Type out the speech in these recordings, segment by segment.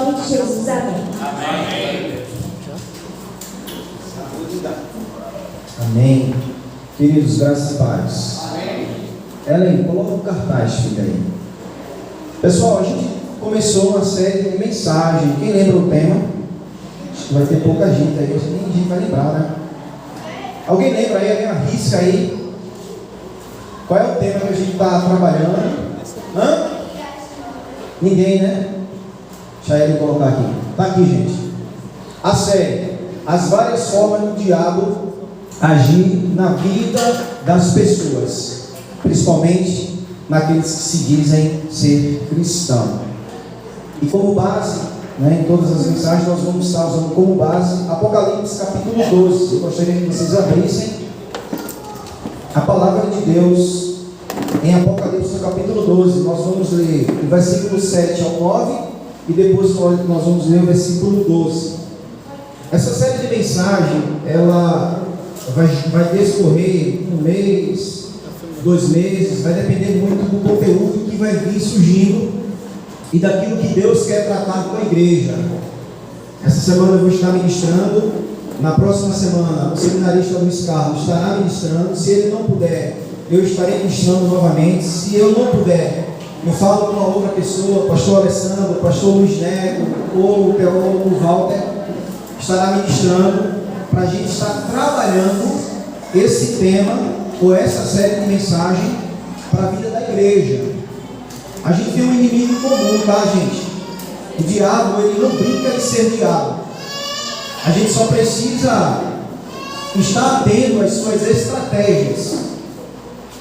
nome de Jesus, amém. Amém. Amém. Queridos, graças e paz. Amém. Ellen, coloca o cartaz, fica aí. Pessoal, a gente começou uma série de mensagens. Quem lembra o tema? Acho que vai ter pouca gente aí, acho que nem gente vai lembrar, né? Alguém lembra aí? Alguém arrisca aí? Qual é o tema que a gente está trabalhando? Hã? Ninguém, né? Deixa ele colocar aqui. Está aqui, gente. A série: as várias formas do diabo agir na vida das pessoas, principalmente naqueles que se dizem ser cristãos. E como base, em todas as mensagens, nós vamos estar usando como base Apocalipse capítulo 12. Eu gostaria que vocês abrissem a palavra de Deus em Apocalipse capítulo 12. Nós vamos ler o versículo 7 ao 9 e depois nós vamos ler o versículo 12. Essa série de mensagem, ela vai discorrer um mês, 2 meses, vai depender muito do conteúdo que vai vir surgindo e daquilo que Deus quer tratar com a igreja. Essa semana eu vou estar ministrando, na próxima semana o seminarista Luiz Carlos estará ministrando. Se ele não puder, eu estarei ministrando novamente. Se eu não puder, eu falo com uma outra pessoa, pastor Alessandro, pastor Luiz Neto, ou o Walter estará ministrando, para a gente estar trabalhando esse tema ou essa série de mensagem para a vida da igreja. A gente tem um inimigo comum, tá, gente? O diabo, ele não brinca de ser diabo. A gente só precisa estar atento às suas estratégias,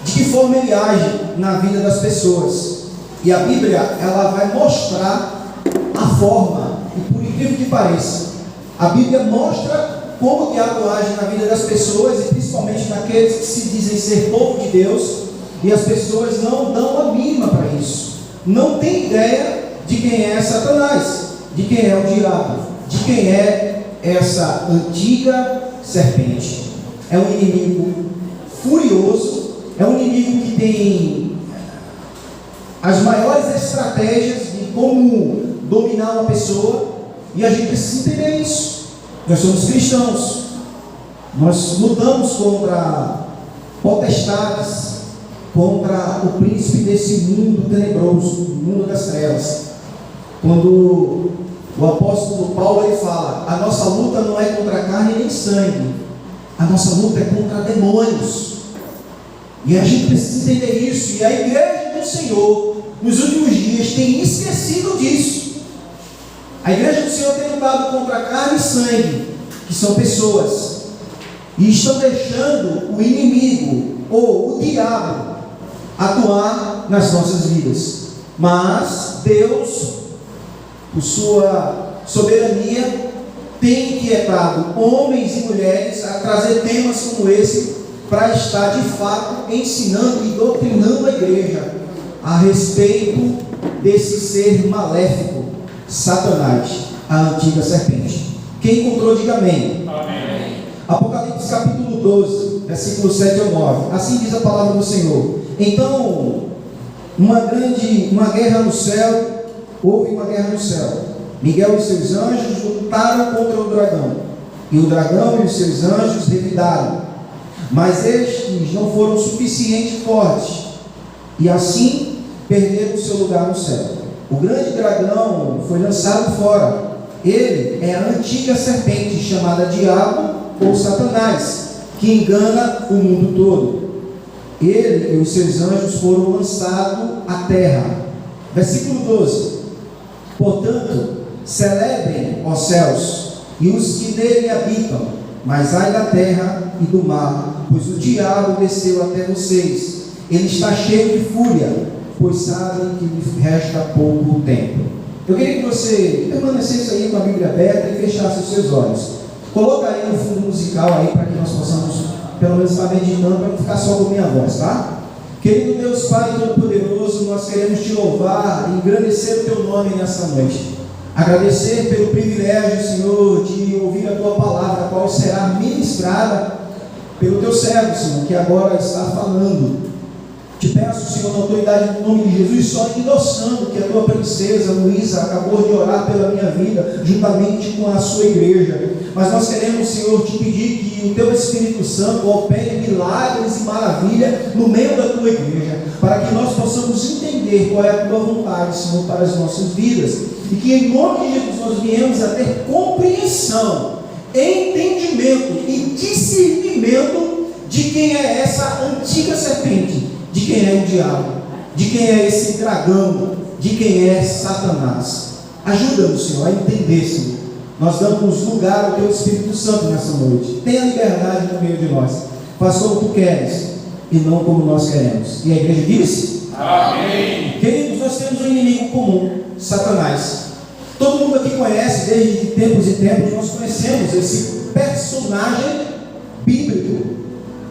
de que forma ele age na vida das pessoas. E a Bíblia, ela vai mostrar a forma, e por incrível que pareça, a Bíblia mostra como o diabo age na vida das pessoas, e principalmente naqueles que se dizem ser povo de Deus, e as pessoas não dão a mínima para isso. Não tem ideia de quem é Satanás, de quem é o diabo, de quem é essa antiga serpente. É um inimigo furioso, é um inimigo que tem as maiores estratégias de como dominar uma pessoa, e a gente precisa entender isso. Nós somos cristãos, nós lutamos contra potestades, contra o príncipe desse mundo tenebroso, o mundo das trevas. Quando o apóstolo Paulo ele fala: a nossa luta não é contra carne nem sangue, a nossa luta é contra demônios. E a gente precisa entender isso, e a igreja do Senhor nos últimos dias tem esquecido disso. A igreja do Senhor tem lutado contra carne e sangue, que são pessoas, e estão deixando o inimigo ou o diabo atuar nas nossas vidas. Mas Deus, por sua soberania, tem inquietado homens e mulheres a trazer temas como esse, para estar de fato ensinando e doutrinando a igreja a respeito desse ser maléfico, Satanás, a antiga serpente. Quem encontrou, diga amém. Amém. Apocalipse capítulo 12, versículo 7 ao 9. Assim diz a palavra do Senhor: então, uma guerra no céu, houve uma guerra no céu. Miguel e seus anjos lutaram contra o dragão, e o dragão e os seus anjos revidaram, mas estes não foram suficientemente fortes, e assim perderam o seu lugar no céu. O grande dragão foi lançado fora. Ele é a antiga serpente, chamada Diabo ou Satanás, que engana o mundo todo. Ele e os seus anjos foram lançados à terra. Versículo 12: portanto, celebrem, ó céus, e os que nele habitam, mas ai da terra e do mar, pois o diabo desceu até vocês. Ele está cheio de fúria, pois sabem que lhe resta pouco tempo. Eu queria que você permanecesse aí com a Bíblia aberta e fechasse os seus olhos. Coloca aí no fundo musical aí, para que nós possamos pelo menos estar meditando, para não ficar só com minha voz, tá? Querido Deus Pai Todo-Poderoso, nós queremos te louvar e engrandecer o teu nome nessa noite. Agradecer pelo privilégio, Senhor, de ouvir a tua palavra, a qual será ministrada pelo teu servo, Senhor, que agora está falando. Te peço, Senhor, na autoridade do nome de Jesus, só endossando que a tua princesa Luísa acabou de orar pela minha vida, juntamente com a sua igreja. Mas nós queremos, Senhor, te pedir que o teu Espírito Santo opere milagres e maravilha no meio da tua igreja, para que nós possamos entender qual é a tua vontade, Senhor, para as nossas vidas. E que em nome de Jesus nós viemos a ter compreensão, entendimento e discernimento de quem é essa antiga serpente, de quem é o diabo, de quem é esse dragão, de quem é Satanás. Ajuda-nos, Senhor, a entender, Senhor. Nós damos lugar ao teu Espírito Santo nessa noite. Tenha liberdade no meio de nós. Faça como tu queres e não como nós queremos. E a igreja diz? Amém. Queridos, nós temos um inimigo comum, Satanás. Todo mundo aqui conhece, desde tempos e tempos, nós conhecemos esse personagem bíblico.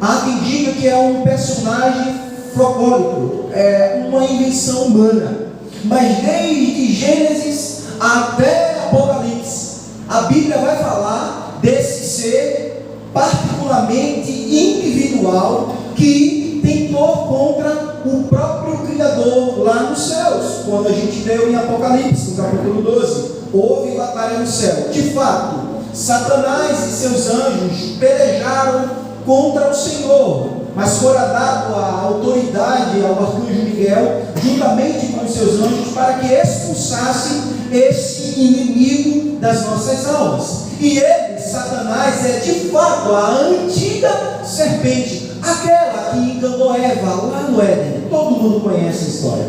Há quem diga que é um personagem folclórico, é uma invenção humana. Mas desde Gênesis até Apocalipse, a Bíblia vai falar desse ser particularmente individual que tentou contra o próprio Criador lá nos céus. Quando a gente leu em Apocalipse, no capítulo 12, houve batalha no céu. De fato, Satanás e seus anjos pelejaram contra o Senhor, mas fora dado a autoridade ao arcanjo Miguel, juntamente com os seus anjos, para que expulsasse esse inimigo das nossas almas. E ele, Satanás, é de fato a antiga serpente, aquela que enganou Eva lá no Éden. Todo mundo conhece a história.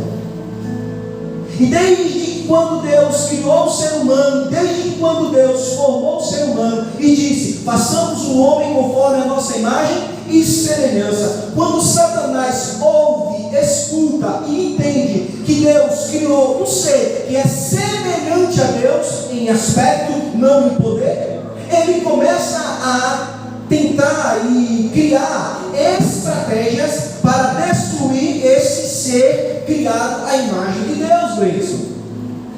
E desde quando Deus criou o ser humano, desde quando Deus formou o ser humano e disse: façamos o homem conforme a nossa imagem e semelhança. Quando Satanás ouve, escuta e entende que Deus criou um ser que é semelhante a Deus em aspecto, não em poder, ele começa a tentar e criar estratégias para destruir esse ser criado à imagem de Deus, Gleison.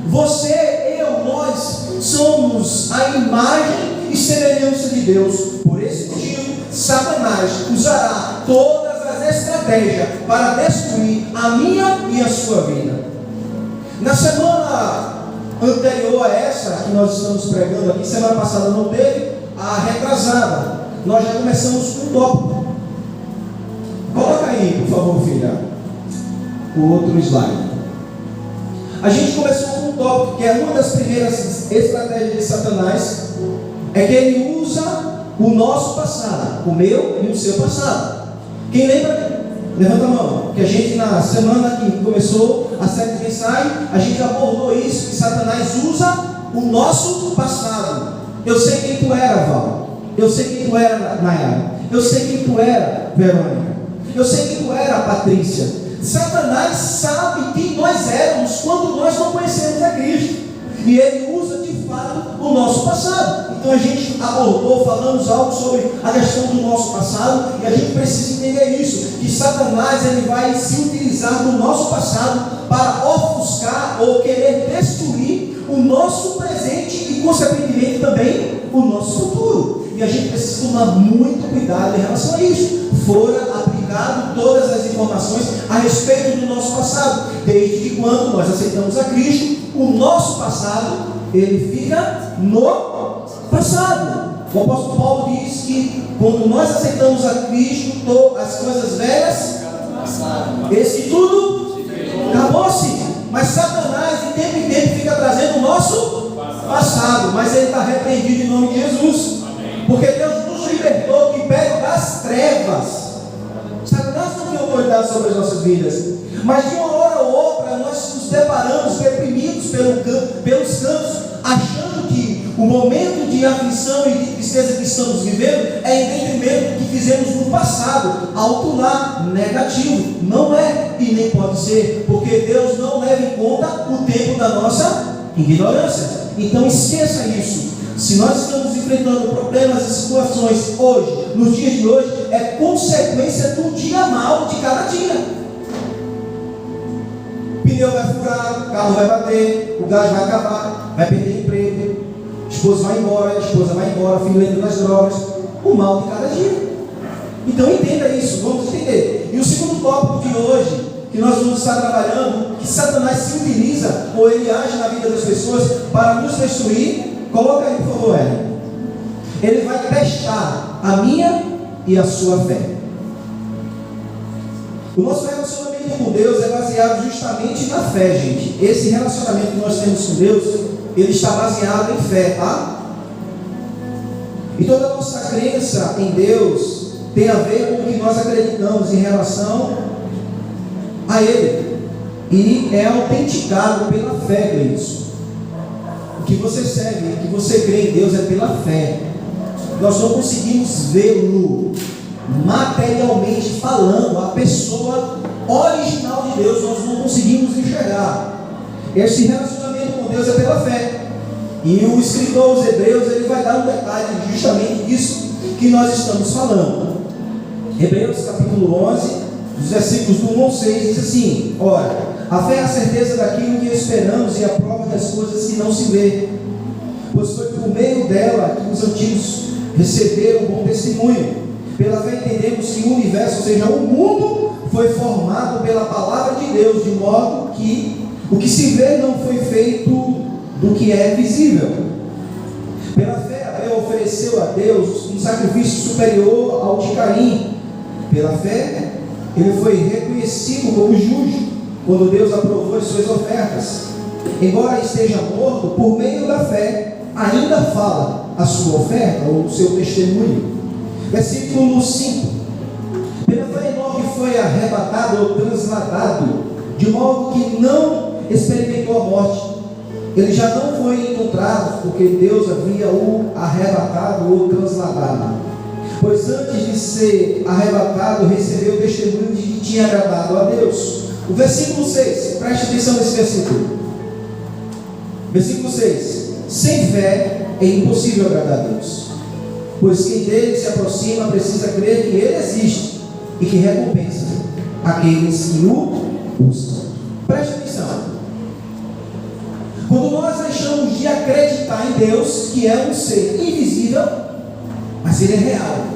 Você, eu, nós somos a imagem e semelhança de Deus. Por esse motivo, Satanás usará todas as estratégias para destruir a minha e a sua vida. Na semana anterior a essa que nós estamos pregando aqui, semana passada não teve, a retrasada, nós já começamos com um tópico. Coloca aí, por favor, filha, o outro slide. A gente começou com um tópico que é uma das primeiras estratégias de Satanás, é que ele usa o nosso passado, o meu e o seu passado. Quem lembra? Levanta a mão. Que a gente, na semana que começou a série de mensagem, a gente abordou isso, que Satanás usa o nosso passado. Eu sei quem tu era, Val. Eu sei quem tu era, Nayara. Eu sei quem tu era, Verônica. Eu sei quem tu era, Patrícia. Satanás sabe quem nós éramos quando nós não conhecemos a Cristo. E ele usa de fato o nosso passado. Então a gente abordou, falamos algo sobre a questão do nosso passado. E a gente precisa entender isso, que Satanás ele vai se utilizar do nosso passado para ofuscar ou querer destruir o nosso presente e consequentemente também o nosso futuro. E a gente precisa tomar muito cuidado em relação a isso. Fora aplicado todas as informações a respeito do nosso passado. Desde que quando nós aceitamos a Cristo, o nosso passado, ele fica no passado. O apóstolo Paulo diz que quando nós aceitamos a Cristo, as coisas velhas, esse tudo acabou-se. Mas Satanás, de tempo em tempo, fica trazendo o nosso passado. Mas ele está repreendido em nome de Jesus. Porque Deus nos libertou do império das trevas. Satanás não tem autoridade sobre as nossas vidas. Mas de uma hora ou outra nós nos deparamos deprimidos pelos cantos, achando que o momento de aflição e de tristeza que estamos vivendo é em detrimento do que fizemos no passado, alto lá, negativo. Não é e nem pode ser, porque Deus não leva em conta o tempo da nossa ignorância. Então esqueça isso. Se nós estamos enfrentando problemas e situações hoje, nos dias de hoje, é consequência do dia mau de cada dia. O pneu vai furar, o carro vai bater, o gás vai acabar, vai perder emprego, a esposa vai embora, filho entra nas drogas, o mal de cada dia. Então entenda isso, vamos entender. E o segundo tópico de hoje, que nós vamos estar trabalhando, que Satanás se utiliza, ou ele age na vida das pessoas para nos destruir. Coloca aí, por favor, Hélio. Ele vai testar a minha e a sua fé. O nosso relacionamento com Deus é baseado justamente na fé, gente. Esse relacionamento que nós temos com Deus, ele está baseado em fé, tá? E toda a nossa crença em Deus tem a ver com o que nós acreditamos em relação a Ele. E é autenticado pela fé, queridos. O que você serve, o que você crê em Deus é pela fé. Nós não conseguimos vê-lo materialmente falando, a pessoa original de Deus, nós não conseguimos enxergar. Esse relacionamento com Deus é pela fé. E o escritor aos Hebreus, ele vai dar um detalhe justamente disso que nós estamos falando. Hebreus capítulo 11, os versículos do 1 ao 6, diz assim: ora, a fé é a certeza daquilo que esperamos e a prova das coisas que não se vê, pois foi por meio dela que os antigos receberam um bom testemunho. Pela fé entendemos que o universo, ou seja, o mundo, foi formado pela palavra de Deus, de modo que o que se vê não foi feito do que é visível. Pela fé, Abel ofereceu a Deus um sacrifício superior ao de Caim. Pela fé, ele foi reconhecido como justo quando Deus aprovou as suas ofertas. Embora esteja morto, por meio da fé, ainda fala a sua oferta ou o seu testemunho. Versículo 5: pela fé Enoque foi arrebatado ou transladado, de modo que não experimentou a morte. Ele já não foi encontrado, porque Deus havia o arrebatado ou transladado. Pois antes de ser arrebatado, recebeu o testemunho de que tinha agradado a Deus. O versículo 6, preste atenção nesse versículo. Versículo 6: sem fé é impossível agradar a Deus, pois quem dele se aproxima precisa crer que ele existe e que recompensa aqueles que o buscam. Preste atenção. Quando nós deixamos de acreditar em Deus, que é um ser invisível, mas ele é real,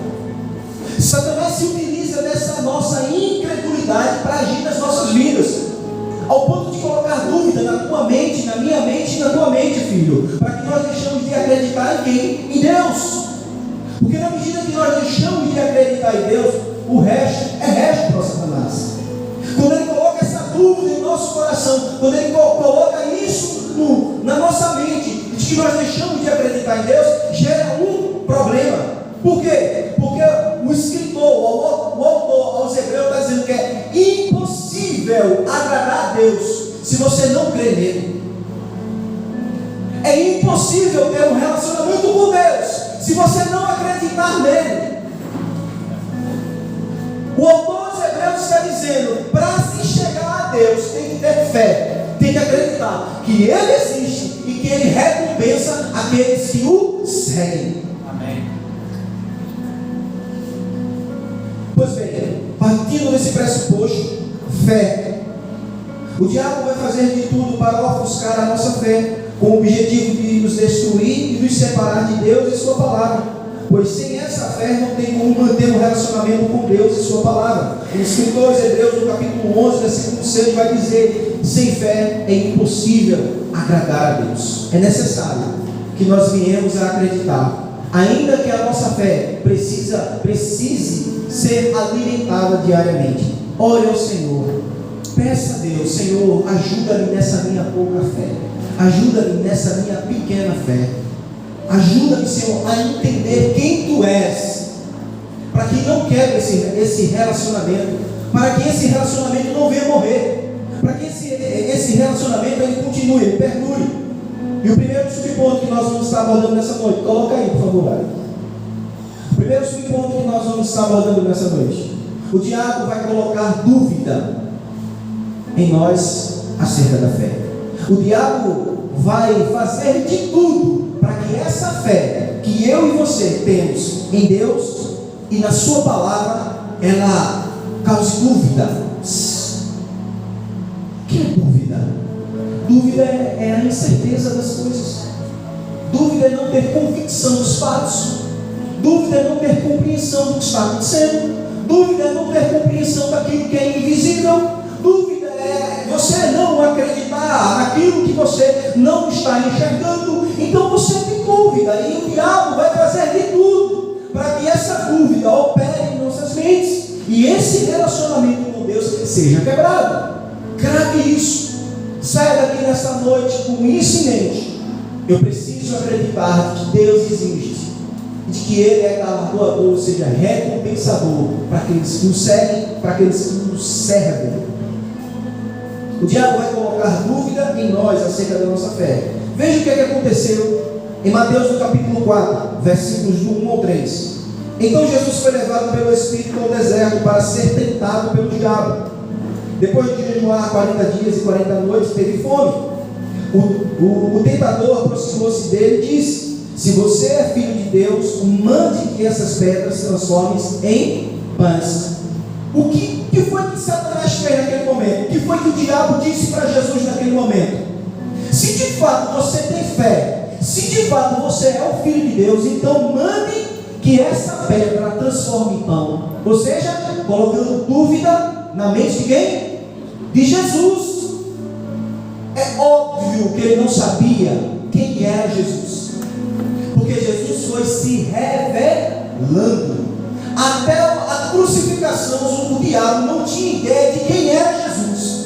Satanás se utiliza dessa nossa incredulidade para agir nas nossas vidas, ao ponto de colocar dúvida na tua mente, na minha mente e na tua mente, filho, para que nós deixamos de acreditar em quem? Em Deus. Porque na medida que nós deixamos de acreditar em Deus, o resto é resto para Satanás. Quando ele coloca essa dúvida em nosso coração, quando ele coloca isso na nossa mente, de que nós deixamos de acreditar em Deus, gera um problema. Por quê? Porque o escritor, o autor aos Hebreus está dizendo que é impossível agradar a Deus se você não crê nele. É impossível ter um relacionamento com Deus se você não acreditar nele. O autor dos Hebreus está dizendo: para se chegar a Deus tem que ter fé, tem que acreditar que Ele existe e que Ele recompensa aqueles que o seguem. Amém. Pois bem, partindo desse pressuposto, fé, o diabo vai fazer de tudo para ofuscar a nossa fé, com o objetivo de nos destruir e nos separar de Deus e sua palavra, pois sem essa fé não tem como manter um relacionamento com Deus e sua palavra. O escritor aos Hebreus, no capítulo 11, versículo 6, vai dizer: sem fé é impossível agradar a Deus. É necessário que nós viemos a acreditar, ainda que a nossa fé precise ser alimentada diariamente. Ore ao Senhor, peça a Deus: Senhor, ajuda-me nessa minha pouca fé, ajuda-me nessa minha pequena fé, ajuda-me, Senhor, a entender quem Tu és, para que não quebre esse relacionamento, para que esse relacionamento não venha morrer, para que esse relacionamento ele continue, ele perdure. E o primeiro subponto que nós vamos estar abordando nessa noite, coloca aí, por favor. O primeiro subponto que nós vamos estar abordando nessa noite: o diabo vai colocar dúvida em nós acerca da fé. O diabo vai fazer de tudo para que essa fé que eu e você temos em Deus e na sua palavra, ela cause dúvida. O que é dúvida? Dúvida é a incerteza das coisas. Dúvida é não ter convicção dos fatos. Dúvida é não ter compreensão do que está acontecendo. Dúvida é não ter compreensão daquilo que é invisível. Dúvida é você não acreditar naquilo que você não está enxergando. Então você tem dúvida, e o diabo vai fazer de tudo para que essa dúvida opere em nossas mentes e esse relacionamento com Deus seja quebrado. Crave isso. Saia daqui nessa noite com isso em mente. Eu preciso acreditar que Deus existe, de que Ele é galardoador, ou seja, recompensador para aqueles que o seguem, para aqueles que o servem. O diabo vai colocar dúvida em nós acerca da nossa fé. Veja o que aconteceu em Mateus no capítulo 4, versículos do 1 ao 3. Então Jesus foi levado pelo Espírito ao deserto para ser tentado pelo diabo. Depois de jejuar 40 dias e 40 noites, teve fome. O tentador aproximou-se dele e disse: se você é filho de Deus, mande que essas pedras se transformem em pães. O que foi que Satanás fez naquele momento? O que foi que o diabo disse para Jesus naquele momento? Se de fato você tem fé, se de fato você é o filho de Deus, então mande que essa pedra transforme em pão. Ou seja, colocando dúvida na mente de quem? De Jesus. É óbvio que ele não sabia quem era Jesus, porque Jesus foi se revelando. Até a crucificação, o diabo não tinha ideia de quem era Jesus.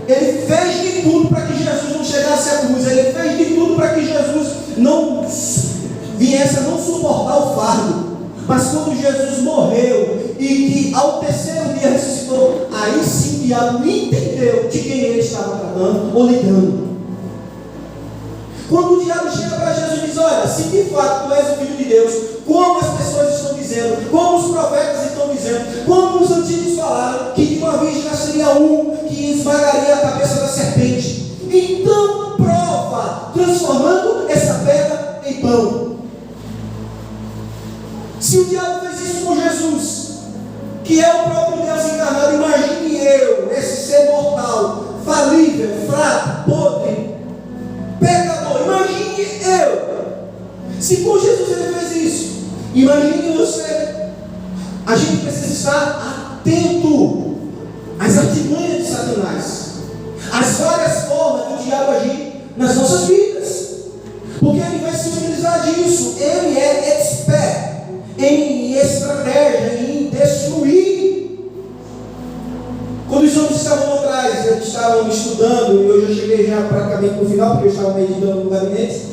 Ele fez de tudo para que Jesus não chegasse à cruz. Ele fez de tudo para que Jesus não viesse a não suportar o fardo. Mas quando Jesus morreu e que ao terceiro dia ressuscitou, aí sim o diabo entendeu de quem ele estava tratando ou lidando. Quando o diabo chega para Jesus e diz: olha, se de fato tu és o Filho de Deus, como as pessoas estão dizendo, como os profetas estão dizendo, como os antigos falaram, que de uma virgem nasceria um que esmagaria a cabeça da serpente, então prova, transformando essa pedra em pão. Se o diabo fez isso com Jesus, que é o próprio Deus encarnado, imagine eu, esse ser mortal, falível, fraco, podre, pecador, imagine eu. Se com Jesus ele fez isso, imagine você. A gente precisa estar atento às artimanhas de Satanás, às várias formas do diabo agir nas nossas vidas, porque ele vai se utilizar disso. Ele é expert em estratégia, em destruir. Quando os homens estavam atrás, eles estavam estudando, e eu já cheguei praticamente no final, porque eu estava meditando no gabinete,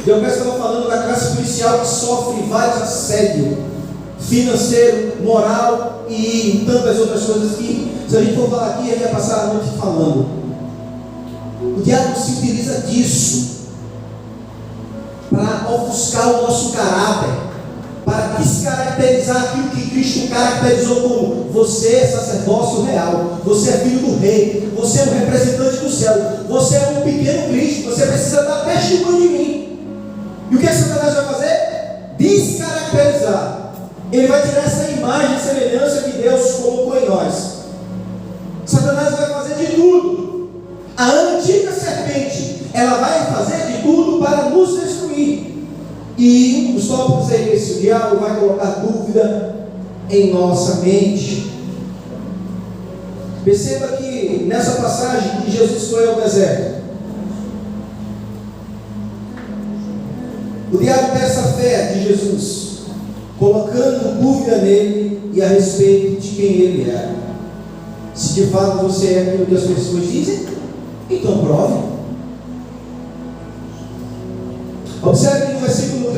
e eu estava falando da classe policial que sofre vários assédios financeiro, moral e tantas outras coisas que, se a gente for falar aqui, a gente vai passar a noite falando. O diabo se utiliza disso para ofuscar o nosso caráter, para descaracterizar aquilo que Cristo caracterizou como: você é sacerdócio real, você é filho do rei, você é um representante do céu, você é um pequeno Cristo, você precisa dar testemunho de mim. E o que Satanás vai fazer? Descaracterizar. Ele vai tirar essa imagem e semelhança que Deus colocou em nós. Satanás vai fazer de tudo. A antiga serpente, ela vai fazer de tudo para nos destruir. E os tópicos é esse: o diabo vai colocar dúvida em nossa mente. Perceba que nessa passagem que Jesus foi ao deserto, o diabo tem essa fé de Jesus, colocando dúvida nele e a respeito de quem ele é. Se de fato você é aquilo que as pessoas dizem, então prove. Observe no versículo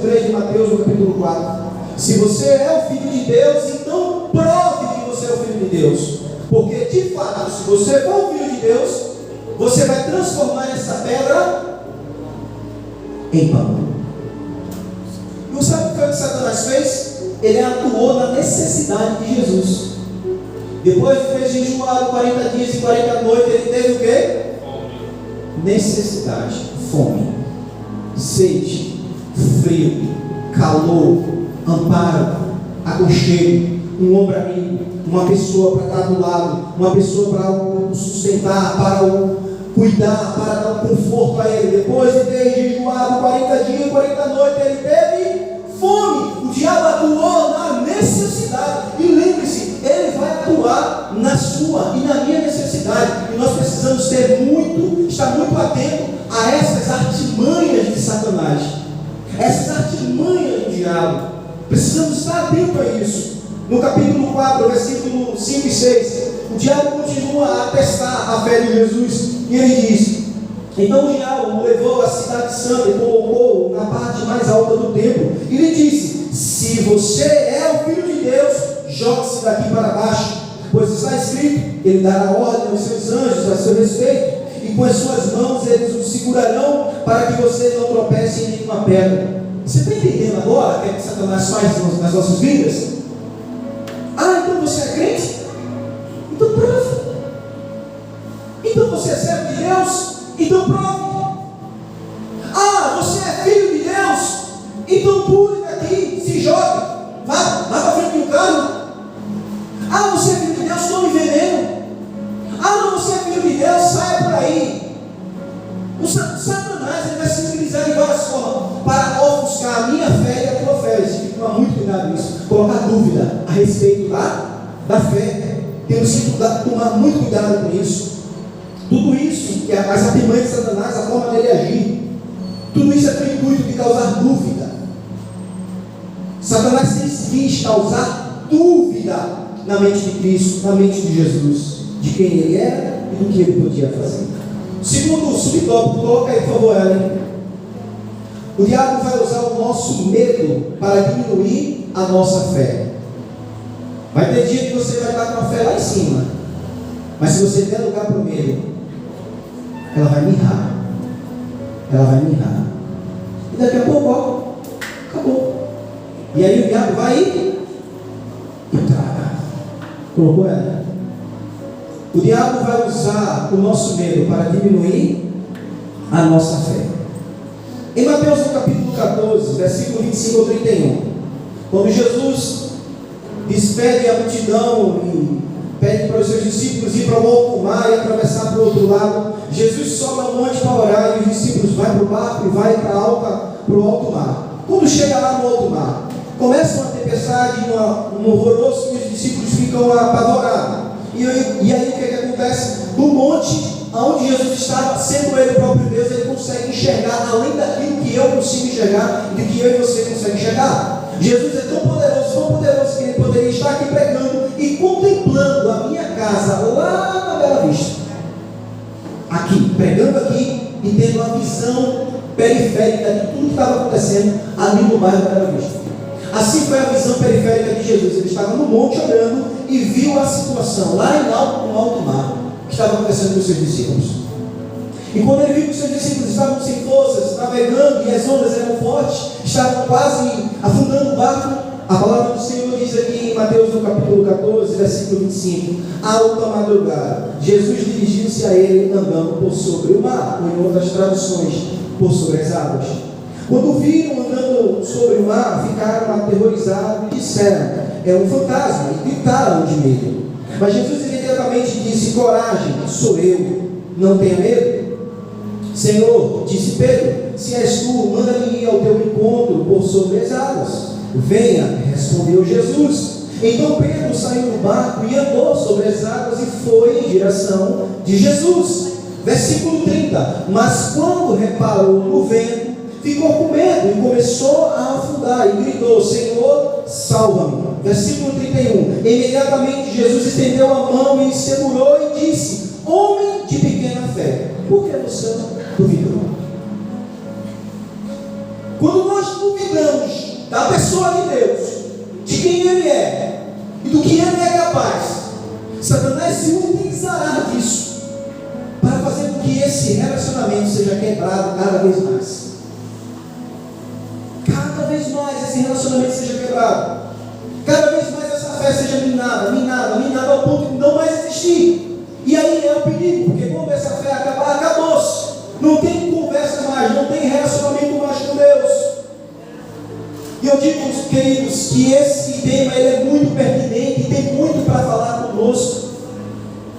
3 de Mateus, no capítulo 4. Se você é o Filho de Deus, então prove que você é o Filho de Deus. Porque de fato, se você for o Filho de Deus, você vai transformar essa pedra em pão. Não sabe o que Satanás fez? Ele atuou na necessidade de Jesus. Depois de ter jejuado 40 dias e 40 noites, ele teve o quê? Necessidade, fome, sede, frio, calor, amparo, aconchego, um ombro amigo, uma pessoa para estar do lado, uma pessoa para o sustentar, para o cuidar, para dar um conforto a ele. Depois de ter jejuado 40 dias e 40 noites, ele teve fome. O diabo atuou na necessidade. E lembre-se, Ele vai atuar na sua e na minha necessidade. E nós precisamos estar muito atento a essas artimanhas de Satanás, essas artimanhas do diabo. Precisamos estar atento a isso. No capítulo 4, versículo 5 e 6, o diabo continua a testar a fé de Jesus. E ele diz: então o diabo o levou à cidade santa e colocou na parte mais alta do templo. E lhe disse: se você é o Filho de Deus, jogue-se daqui para baixo, pois está escrito: ele dará ordem aos seus anjos a seu respeito, e com as suas mãos eles o segurarão, para que você não tropece em nenhuma pedra. Você está entendendo agora o que Satanás faz nas nossas vidas? Ah, então você é crente? Então prove. Então você é servo de Deus? Então prove. Ah, você é filho de Deus? Então pule daqui, se jogue, vá para frente do carro. Ah, você é filho de Deus? Tome veneno. Ah, não, você é filho de Deus? Saia por aí. O Satanás ele vai se utilizar de várias formas para ofuscar a minha fé e a tua fé. Você tem que tomar muito cuidado nisso. Colocar dúvida a respeito da fé. Temos que tomar muito cuidado com isso. Tudo isso, que é as artimanhas de Satanás, a forma dele agir, tudo isso é com o intuito de causar dúvida. Satanás sempre quis causar dúvida na mente de Cristo, na mente de Jesus, de quem ele era e do que ele podia fazer. Segundo subtópico, coloca aí por favor, Ellen. O diabo vai usar o nosso medo para diminuir a nossa fé. Vai ter dia que você vai estar com a fé lá em cima, mas se você der lugar para o medo, ela vai mirrar. Ela vai mirrar. E daqui a pouco, ó, acabou. E aí o diabo vai e traga. Colocou ela? O diabo vai usar o nosso medo para diminuir a nossa fé. Em Mateus no capítulo 14, versículo 25 ao 31, quando Jesus despede a multidão e pede para os seus discípulos ir para o alto mar e atravessar para o outro lado, Jesus sobe ao monte para orar e os discípulos vão para o barco e vai para o alto mar. Quando chega lá no alto mar, começa uma tempestade, um horroroso, e os discípulos ficam apavorados. E aí o que acontece? Do monte onde Jesus estava, sendo ele o próprio Deus, ele consegue enxergar além daquilo que eu consigo enxergar e do que eu e você conseguem enxergar. Jesus é tão poderoso que ele poderia estar aqui pregando e contemplando a minha casa lá na Bela Vista, aqui, pregando aqui e tendo a visão periférica de tudo que estava acontecendo ali no bairro da Bela Vista. Assim foi a visão periférica de Jesus. Ele estava no monte orando e viu a situação lá em alto, no alto mar, que estava acontecendo com os seus discípulos. E quando ele viu que os seus discípulos estavam sem forças, navegando e as ondas eram fortes, estavam quase afundando o barco, a palavra do Senhor diz aqui em Mateus no capítulo 14, versículo 25: alta madrugada, Jesus dirigiu-se a ele andando por sobre o mar, ou em outras traduções, por sobre as águas. Quando viram andando sobre o mar, ficaram aterrorizados e disseram: é um fantasma, e gritaram de medo. Mas Jesus imediatamente disse: coragem, sou eu, não tenha medo. Senhor, disse Pedro, se és tu, manda-me ir ao teu encontro por sobre as águas. Venha, respondeu Jesus. Então Pedro saiu do barco e andou sobre as águas e foi em direção de Jesus. Versículo 30. Mas quando reparou no vento, ficou com medo e começou a afundar e gritou: Senhor, salva-me. Versículo 31. Imediatamente Jesus estendeu a mão e segurou e disse: homem de pequena fé, por que você duvidou? Quando nós duvidamos da pessoa de Deus, de quem Ele é e do que Ele é capaz, Satanás se utilizará disso para fazer com que esse relacionamento seja quebrado cada vez mais. Cada vez mais esse relacionamento seja quebrado. Cada vez mais essa fé seja minada ao ponto de não mais existir. E aí é o perigo, porque quando essa fé acabar, acabou-se. Não tem conversa mais, não tem relacionamento mais com Deus. E eu digo, queridos, que esse tema ele é muito pertinente e tem muito para falar conosco.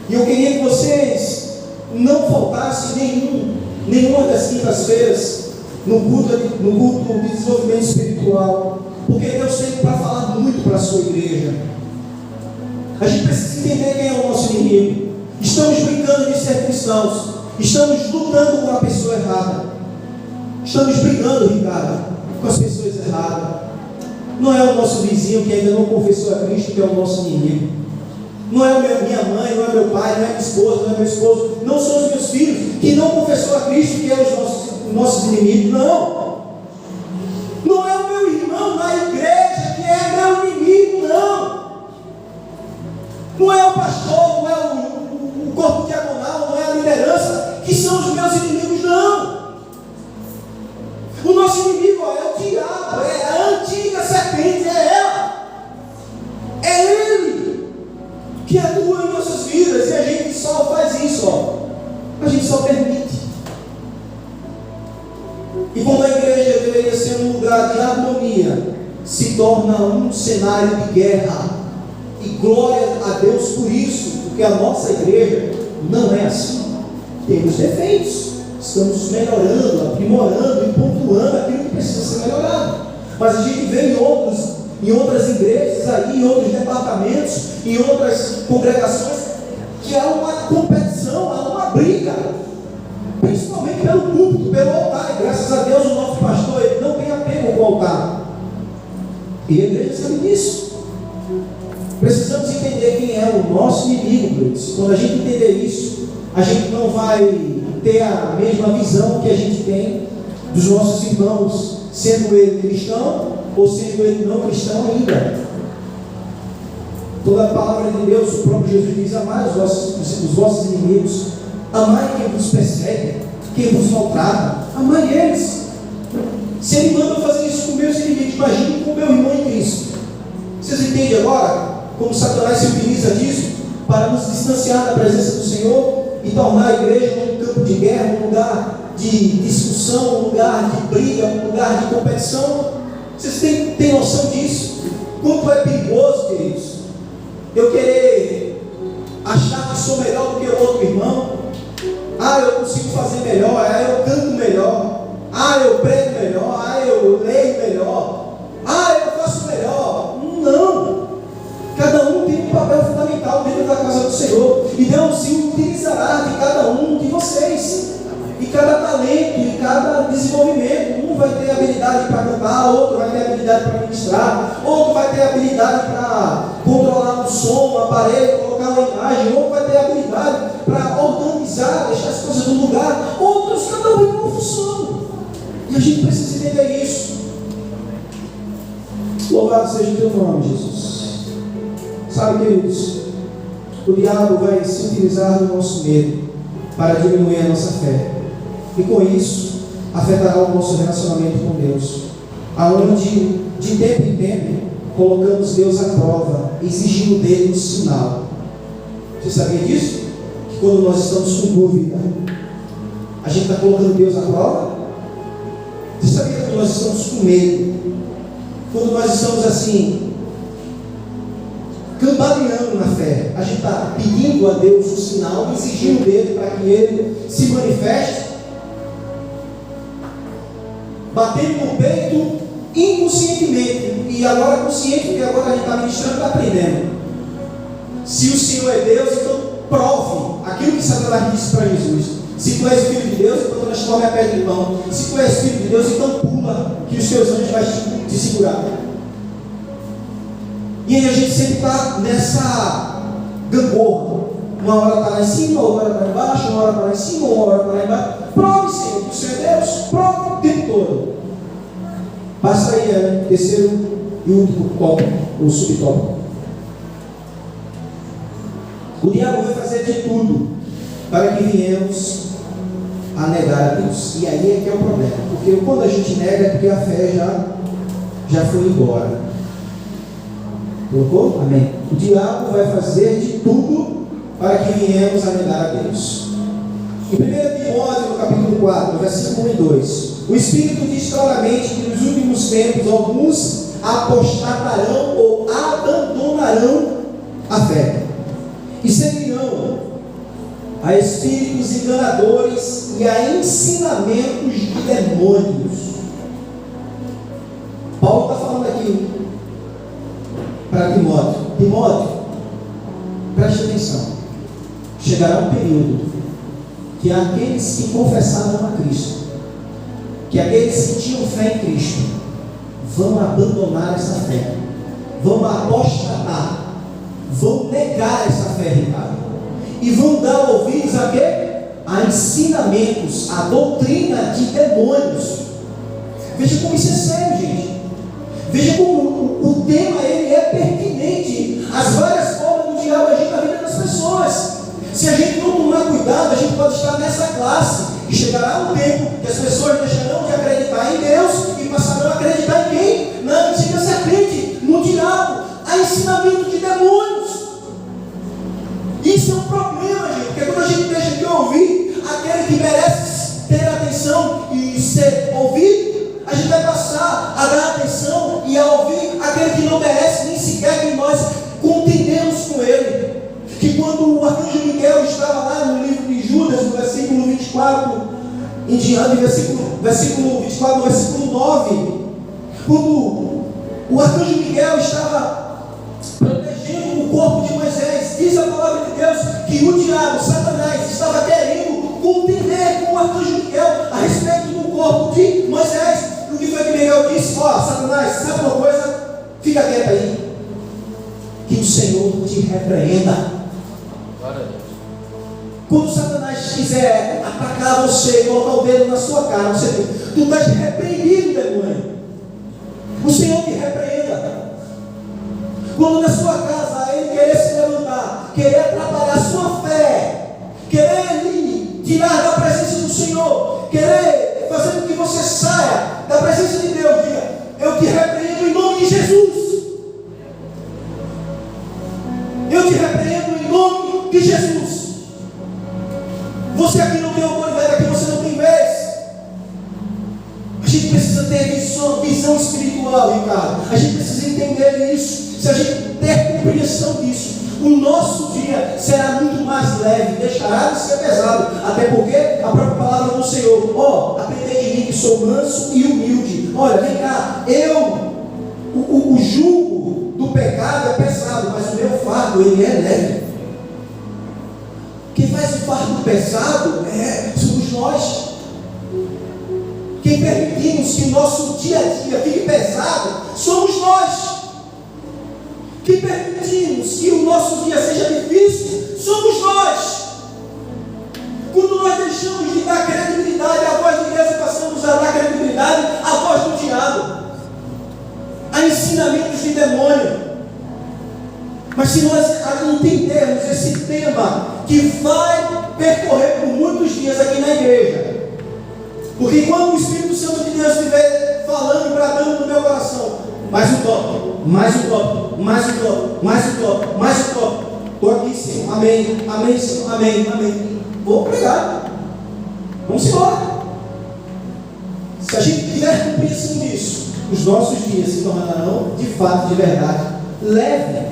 E eu queria que vocês não faltassem nenhuma das quintas-feiras no culto de desenvolvimento espiritual. porque Deus tem para falar muito para a sua igreja. A gente precisa entender quem é o nosso inimigo. Estamos brincando de ser cristãos, estamos lutando com a pessoa errada, estamos brigando, Ricardo, com as pessoas erradas. Não é o nosso vizinho que ainda não confessou a Cristo que é o nosso inimigo. Não é minha mãe, não é meu pai, não é minha esposa, não é meu esposo, não são os meus filhos que não confessou a Cristo que é os nossos inimigos. Não. Não é o meu irmão na igreja que é meu inimigo, não. Não é o pastor, não é o corpo diaconal, não é a liderança que são os meus inimigos, não. O nosso inimigo é o diabo, é a antiga serpente, é ela. É ele que atua em nossas vidas, e a gente só faz isso, a gente só permite. E como a igreja deveria ser um lugar de harmonia, se torna um cenário de guerra. E glória a Deus por isso, porque a nossa igreja não é assim. Temos defeitos, estamos melhorando, aprimorando e pontuando aquilo que precisa ser melhorado. Mas a gente vê em outras igrejas, aí, em outros departamentos, em outras congregações, que há uma competição, há uma briga, principalmente pelo púlpito, pelo altar. E graças a Deus o nosso pastor ele não tem apego com o altar. E a igreja sabe disso. Precisamos entender quem é o nosso inimigo, queridos. Quando a gente entender isso, a gente não vai ter a mesma visão que a gente tem dos nossos irmãos, sendo ele cristão ou sendo ele não cristão ainda. Toda a palavra de Deus, o próprio Jesus diz: amai os vossos inimigos, amai quem vos persegue, quem vos maltrata, amai eles. Se ele manda fazer isso com meus inimigos, imagine com meu irmão em Cristo. Vocês entendem agora como Satanás se utiliza disso para nos distanciar da presença do Senhor e tornar a igreja um campo de guerra, um lugar de discussão, um lugar de briga, um lugar de competição? Vocês têm noção disso? Quanto é perigoso, queridos, eu querer achar que sou melhor do que o outro irmão? Eu consigo fazer melhor, eu canto melhor, eu prego melhor, eu leio melhor, eu faço melhor. Não! Cada um tem um papel fundamental dentro da casa do Senhor, e Deus se utilizará de cada um de vocês, e cada talento, e cada desenvolvimento. Um vai ter habilidade para cantar, outro vai ter habilidade para ministrar, outro vai ter habilidade para controlar o som, o aparelho, colocar uma imagem, outro vai ter habilidade para organizar, deixar as coisas no lugar, outros, cada um tem uma função, e a gente precisa entender isso. Louvado seja o teu nome, Jesus. Sabe, queridos, o diabo vai se utilizar do nosso medo para diminuir a nossa fé, e com isso afetará o nosso relacionamento com Deus, aonde de tempo em tempo colocamos Deus à prova, exigindo dele um sinal. Você sabia disso? Que quando nós estamos com dúvida, a gente está colocando Deus à prova? Você sabia que nós estamos com medo, quando nós estamos assim, cambaleando na fé, a gente está pedindo a Deus um sinal, exigindo dele para que ele se manifeste, batendo no peito inconscientemente, e agora consciente, porque agora a gente está ministrando e está aprendendo. Se o Senhor é Deus, então prove aquilo que Satanás disse para Jesus: se tu és filho de Deus, então transforme a pedra em pão. Se tu és filho de Deus, então pula, que os teus anjos vão te segurar. E aí a gente sempre está nessa gangorra. Uma hora está lá em cima, outra hora está lá embaixo, uma hora está lá em cima, uma hora está lá embaixo. Prove, Senhor, que o Senhor é Deus. Prove o tempo todo. Passa aí, terceiro e último tópico, o subtópico. O diabo vai fazer de tudo para que venhamos a negar a Deus. E aí é que é o problema. Porque quando a gente nega é porque a fé já foi embora. Colocou? Amém. O diabo vai fazer de tudo para que venhamos a negar a Deus. Em 1 Timóteo, no capítulo 4, versículo 1 e 2, o Espírito diz claramente que nos últimos tempos alguns apostatarão ou abandonarão a fé e seguirão a espíritos enganadores e a ensinamentos de demônios. Paulo está falando aqui aqui para Timóteo: Timóteo, preste atenção, chegará um período que aqueles que confessaram a Cristo, que aqueles que tinham fé em Cristo, vão abandonar essa fé, vão apostatar, vão negar essa fé, Ricardo, e vão dar ouvidos a quê? A ensinamentos, a doutrina de demônios. Veja como isso é sério, gente. Veja como o tema ele é pertinente às várias formas do diabo agir na vida das pessoas. Se a gente não tomar cuidado, a gente pode estar nessa classe e chegará um tempo que as pessoas deixarão de acreditar em Deus e passarão a acreditar em quem? Na antiga serpente, no diabo, a ensinamento de demônios. Isso é um problema, gente, porque quando a gente deixa de ouvir aquele que merece ter atenção e ser ouvido, a gente vai passar a dar atenção e a ouvir aquele que não merece nem sequer que nós contendemos com ele. Que quando o arcanjo Miguel estava lá no livro de Judas, no versículo 24 em diante, versículo 24, no versículo 9, quando o arcanjo Miguel estava protegendo o corpo de Moisés, diz a palavra de Deus que o diabo, Satanás, estava querendo contender com o arcanjo Miguel a respeito do corpo de Moisés. E o que foi que Miguel disse? Ó, Satanás, sabe uma coisa? Fica quieto aí, que o Senhor te repreenda. Quando Satanás quiser atacar você, colocar o dedo na sua cara, você diz: tu estás repreendido, demônio. O Senhor te repreenda. Quando na sua casa ele querer se levantar, querer atrapalhar a sua fé, querer lhe tirar da presença do Senhor, querer fazer com que você saia da presença de Deus, diga: eu te repreendo em nome de Jesus. Eu te repreendo em nome de Jesus. Você aqui não tem autoridade, aqui você não tem vez. A gente precisa ter visão espiritual, Ricardo. A gente precisa entender isso. Se a gente ter compreensão disso, o nosso dia será muito mais leve, deixará de ser pesado. Até porque a própria palavra do Senhor: ó, aprendei de mim que sou manso e humilde. Olha, vem cá, o jugo do pecado é pesado, mas o meu fardo ele é leve. Quem faz o fardo pesado somos nós. Quem permitimos que o nosso dia a dia fique pesado somos nós. Quem permitimos que o nosso dia seja difícil somos nós. Quando nós deixamos de dar credibilidade à voz de Deus e passamos a dar credibilidade à voz do diabo, a ensinamentos de demônio. Mas se nós entendermos esse tema que vai percorrer por muitos dias aqui na igreja, porque quando o Espírito Santo de Deus estiver falando e bradando no meu coração: mais um toque, mais um toque, mais um toque, mais um toque, mais um toque, estou aqui, Senhor, amém, amém, Senhor, amém, amém, vou pregar, vamos embora. Se a gente tiver compreensão disso, os nossos dias se tornarão de fato, de verdade, leve.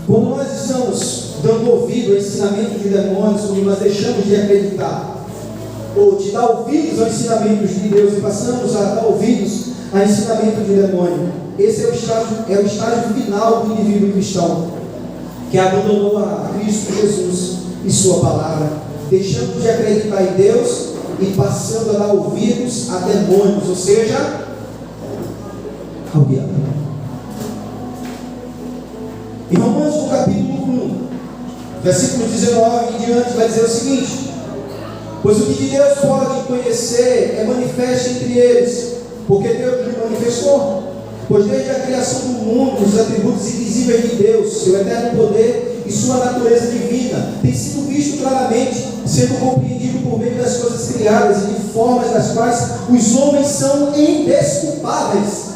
Quando nós estamos dando ouvido ao ensinamento de demônios, quando nós deixamos de acreditar ou de dar ouvidos aos ensinamentos de Deus e passamos a dar ouvidos a ensinamento de demônio, esse é o estágio final do indivíduo cristão que abandonou a Cristo Jesus e sua palavra, deixando de acreditar em Deus e passando a dar ouvidos a demônios, ou seja, ao diabo. Em Romanos, no capítulo 1, versículo 19 em diante, vai dizer o seguinte: pois o que de Deus pode conhecer é manifesto entre eles, porque Deus lhe manifestou. Pois desde a criação do mundo, os atributos invisíveis de Deus, seu eterno poder e sua natureza divina, têm sido vistos claramente, sendo compreendido por meio das coisas criadas e de formas das quais os homens são indesculpáveis.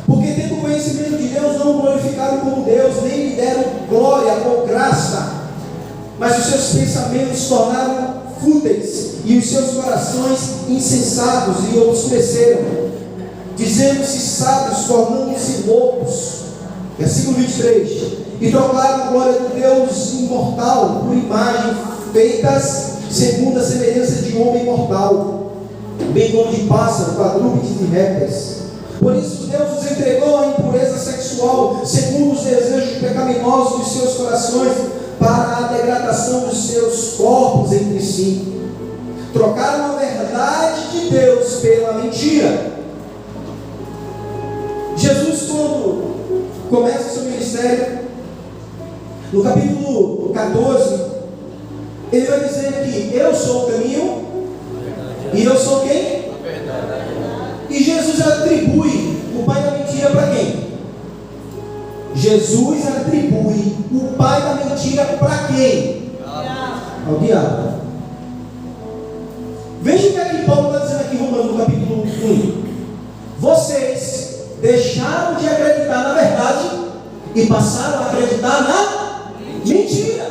Porque tendo conhecimento de Deus, não o glorificaram como Deus, nem lhe deram glória ou graça, mas os seus pensamentos se tornaram fúteis e os seus corações insensatos e obscureceram, dizendo-se sábios, tornando-se loucos. Versículo 23: e trocaram a glória do Deus imortal por imagem feitas segundo a semelhança de homem mortal, bem como de pássaro, quadrúpedes e répteis. Por isso Deus os entregou à impureza sexual, segundo os desejos pecaminosos dos seus corações, para a degradação dos seus corpos entre si. Trocaram a verdade de Deus pela mentira. Jesus, quando começa o seu ministério, no capítulo 14, ele vai dizer que eu sou o caminho, e eu sou quem? E Jesus atribui o pai da mentira para quem? Jesus atribui o pai da mentira para quem? Ao diabo. Veja o que é que Paulo está dizendo aqui em Romanos, no capítulo 1. Vocês deixaram de acreditar na verdade e passaram a acreditar na mentira.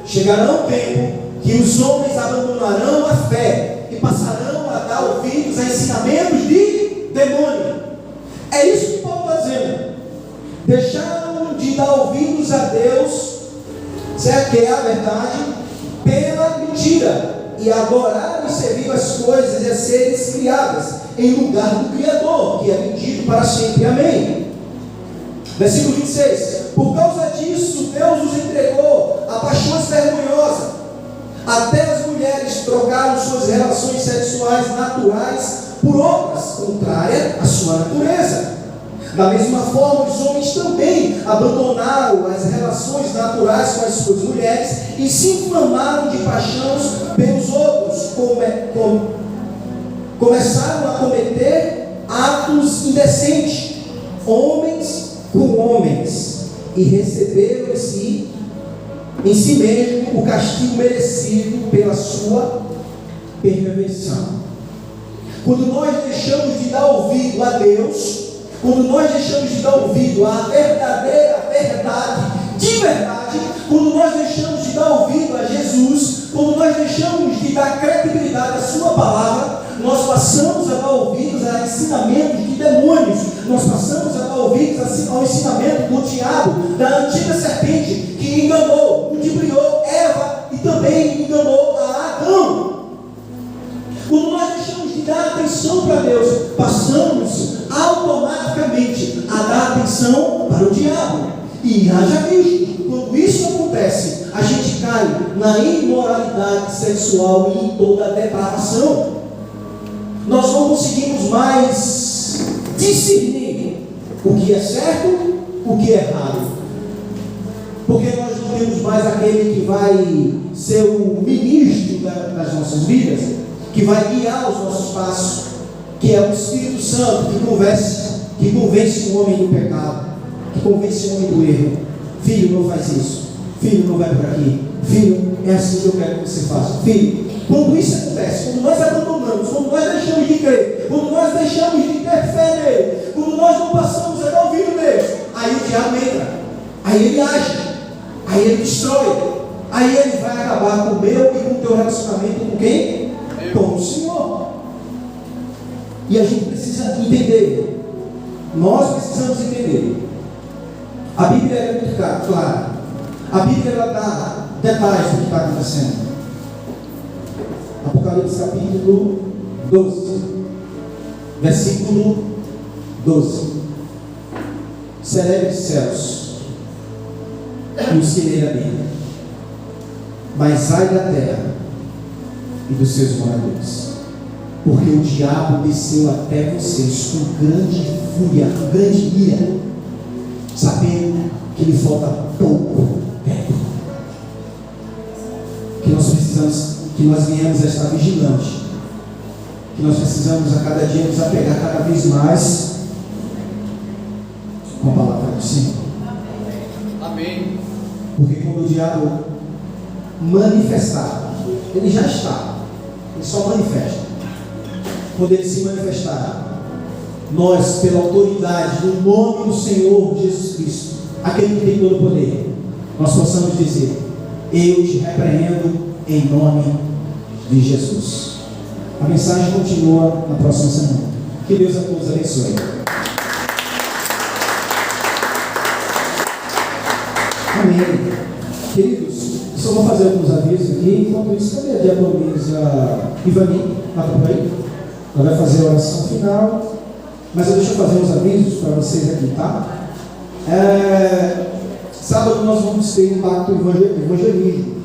Chegará um tempo que os homens abandonarão a fé e passarão a dar ouvidos a ensinamentos de demônio. É isso que Paulo está dizendo. Deixaram de dar ouvidos a Deus, certo? Que é a verdade, pela mentira, e adoraram e serviram as coisas e as seres criadas em lugar do Criador, que é bendito para sempre. Amém. Versículo 26. Por causa disso, Deus os entregou a paixões vergonhosas. Até as mulheres trocaram suas relações sexuais naturais por outras, contrárias à sua natureza. Da mesma forma, os homens também abandonaram as relações naturais com as suas mulheres e se inflamaram de paixões pelos outros, começaram a cometer atos indecentes, homens com homens, e receberam em si mesmo o castigo merecido pela sua perversão. Quando nós deixamos de dar ouvido a Deus, quando nós deixamos de dar ouvido à verdadeira verdade, de verdade, quando nós deixamos de dar ouvido a Jesus, quando nós deixamos de dar credibilidade à sua palavra, nós passamos a dar ouvidos a ensinamentos de demônios, nós passamos a dar ouvidos ao ensinamento do diabo, da antiga serpente, que enganou, ludibriou Eva e também enganou a Adão. Quando nós deixamos de dar atenção para Deus, passamos automaticamente a dar atenção para o diabo. E haja visto, quando isso acontece, a gente cai na imoralidade sexual e em toda a depravação. Nós não conseguimos mais discernir o que é certo, o que é errado. Porque nós não temos mais aquele que vai ser o ministro das nossas vidas, que vai guiar os nossos passos, que é o Espírito Santo, que convence o homem do pecado, que convence o homem do erro. Filho, não faz isso. Filho, não vai por aqui. Filho, é assim que eu quero que você faça. Filho, quando isso acontece, quando nós abandonamos, quando nós deixamos de crer, quando nós deixamos de ter fé nele, quando nós não passamos a dar ouvido nele, aí o diabo entra, aí ele age, aí ele destrói, aí ele vai acabar com o meu e com o teu relacionamento com quem? Com o Senhor. E a gente precisa entender. Nós precisamos entender. A Bíblia é muito clara. A Bíblia ela dá detalhes do que está acontecendo. Apocalipse capítulo 12, versículo 12. Celebre os céus e os que nele habitam, mas ai da terra e dos seus moradores, porque o diabo desceu até vocês com grande fúria, com grande ira, sabendo que lhe falta pouco tempo. Que nós precisamos, que nós venhamos a estar vigilantes, que nós precisamos a cada dia nos apegar cada vez mais com a palavra do Senhor. Amém. Porque quando o diabo manifestar, ele já está, ele só manifesta. Quando ele se manifestar, nós, pela autoridade do nome do Senhor Jesus Cristo, aquele que tem todo o poder, nós possamos dizer: eu te repreendo em nome de Jesus. A mensagem continua na próxima semana. Que Deus a todos abençoe. Amém. Queridos, só vou fazer alguns avisos aqui. Enquanto isso, cadê a diaconisa Ivani? Está por aí? Ela vai fazer a oração final, mas deixa eu fazer uns avisos para vocês aqui, tá? Sábado nós vamos ter um pacto evangelismo.